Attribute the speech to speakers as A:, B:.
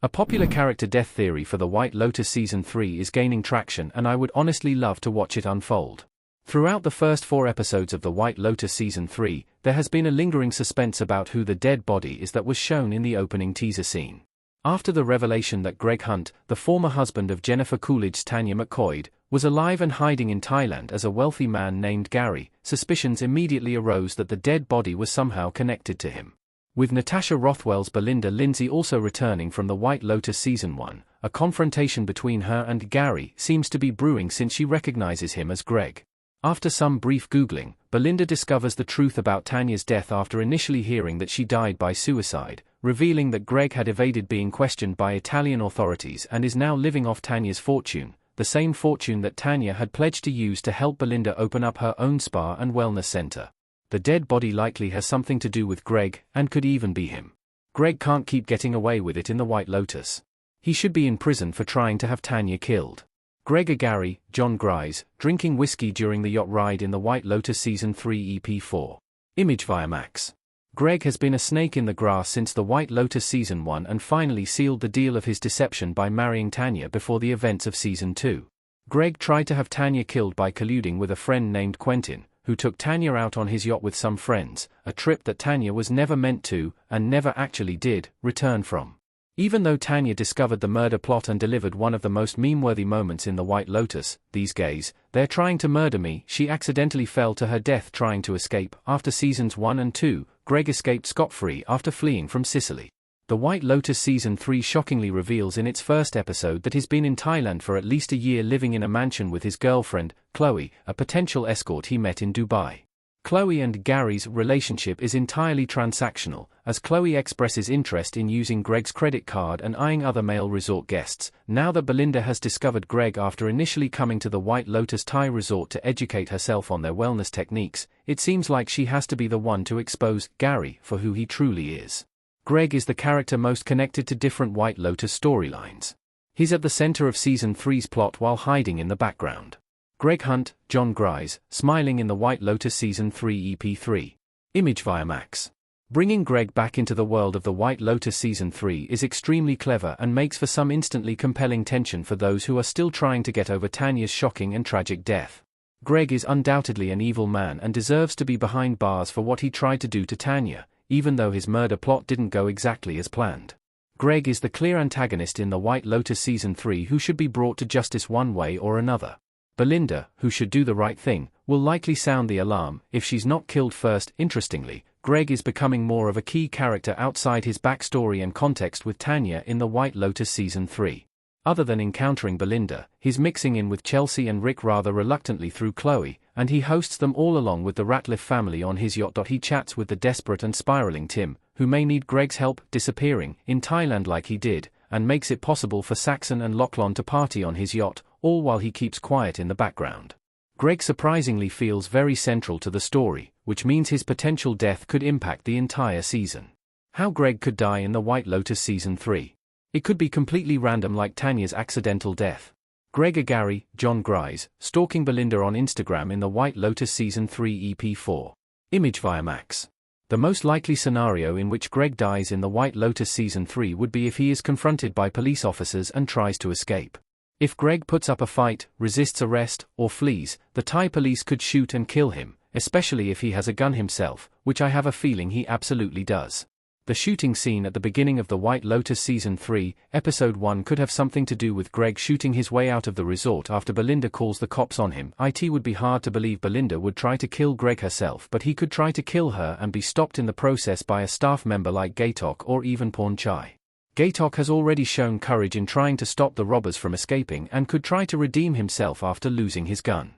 A: A popular character death theory for the White Lotus Season 3 is gaining traction, and I would honestly love to watch it unfold. Throughout the first 4 episodes of the White Lotus Season 3, there has been a lingering suspense about who the dead body is that was shown in the opening teaser scene. After the revelation that Greg Hunt, the former husband of Jennifer Coolidge's Tanya McCoy, was alive and hiding in Thailand as a wealthy man named Gary, suspicions immediately arose that the dead body was somehow connected to him. With Natasha Rothwell's Belinda Lindsay also returning from the White Lotus Season 1, a confrontation between her and Gary seems to be brewing since she recognizes him as Greg. After some brief Googling, Belinda discovers the truth about Tanya's death after initially hearing that she died by suicide, revealing that Greg had evaded being questioned by Italian authorities and is now living off Tanya's fortune, the same fortune that Tanya had pledged to use to help Belinda open up her own spa and wellness center. The dead body likely has something to do with Greg, and could even be him. Greg can't keep getting away with it in the White Lotus. He should be in prison for trying to have Tanya killed. Greg Gary, John Grise, drinking whiskey during the yacht ride in the White Lotus Season 3 EP4. Image via Max. Greg has been a snake in the grass since the White Lotus Season 1 and finally sealed the deal of his deception by marrying Tanya before the events of Season 2. Greg tried to have Tanya killed by colluding with a friend named Quentin, who took Tanya out on his yacht with some friends, a trip that Tanya was never meant to, and never actually did, return from. Even though Tanya discovered the murder plot and delivered one of the most meme-worthy moments in the White Lotus, "These gays, they're trying to murder me," she accidentally fell to her death trying to escape. After Seasons 1 and 2, Greg escaped scot-free after fleeing from Sicily. The White Lotus Season 3 shockingly reveals in its first episode that he's been in Thailand for at least a year living in a mansion with his girlfriend, Chloe, a potential escort he met in Dubai. Chloe and Gary's relationship is entirely transactional, as Chloe expresses interest in using Greg's credit card and eyeing other male resort guests. Now that Belinda has discovered Greg after initially coming to the White Lotus Thai resort to educate herself on their wellness techniques, it seems like she has to be the one to expose Gary for who he truly is. Greg is the character most connected to different White Lotus storylines. He's at the center of Season 3's plot while hiding in the background. Greg Hunt, John Grise, smiling in the White Lotus Season 3 EP3. Image via Max. Bringing Greg back into the world of the White Lotus Season 3 is extremely clever and makes for some instantly compelling tension for those who are still trying to get over Tanya's shocking and tragic death. Greg is undoubtedly an evil man and deserves to be behind bars for what he tried to do to Tanya, even though his murder plot didn't go exactly as planned. Greg is the clear antagonist in the White Lotus Season 3 who should be brought to justice one way or another. Belinda, who should do the right thing, will likely sound the alarm if she's not killed first. Interestingly, Greg is becoming more of a key character outside his backstory and context with Tanya in the White Lotus Season 3. Other than encountering Belinda, he's mixing in with Chelsea and Rick rather reluctantly through Chloe, and he hosts them all along with the Ratliff family on his yacht. He chats with the desperate and spiraling Tim, who may need Greg's help disappearing in Thailand like he did, and makes it possible for Saxon and Lachlan to party on his yacht, all while he keeps quiet in the background. Greg surprisingly feels very central to the story, which means his potential death could impact the entire season. How Greg could die in the White Lotus Season 3. It could be completely random like Tanya's accidental death. Greg Gary, John Grise, stalking Belinda on Instagram in the White Lotus Season 3 EP4. Image via Max. The most likely scenario in which Greg dies in the White Lotus Season 3 would be if he is confronted by police officers and tries to escape. If Greg puts up a fight, resists arrest, or flees, the Thai police could shoot and kill him, especially if he has a gun himself, which I have a feeling he absolutely does. The shooting scene at the beginning of the White Lotus Season 3, Episode 1 could have something to do with Greg shooting his way out of the resort after Belinda calls the cops on him. It would be hard to believe Belinda would try to kill Greg herself, but he could try to kill her and be stopped in the process by a staff member like Gaitok or even Porn Chai. Gaitok has already shown courage in trying to stop the robbers from escaping and could try to redeem himself after losing his gun.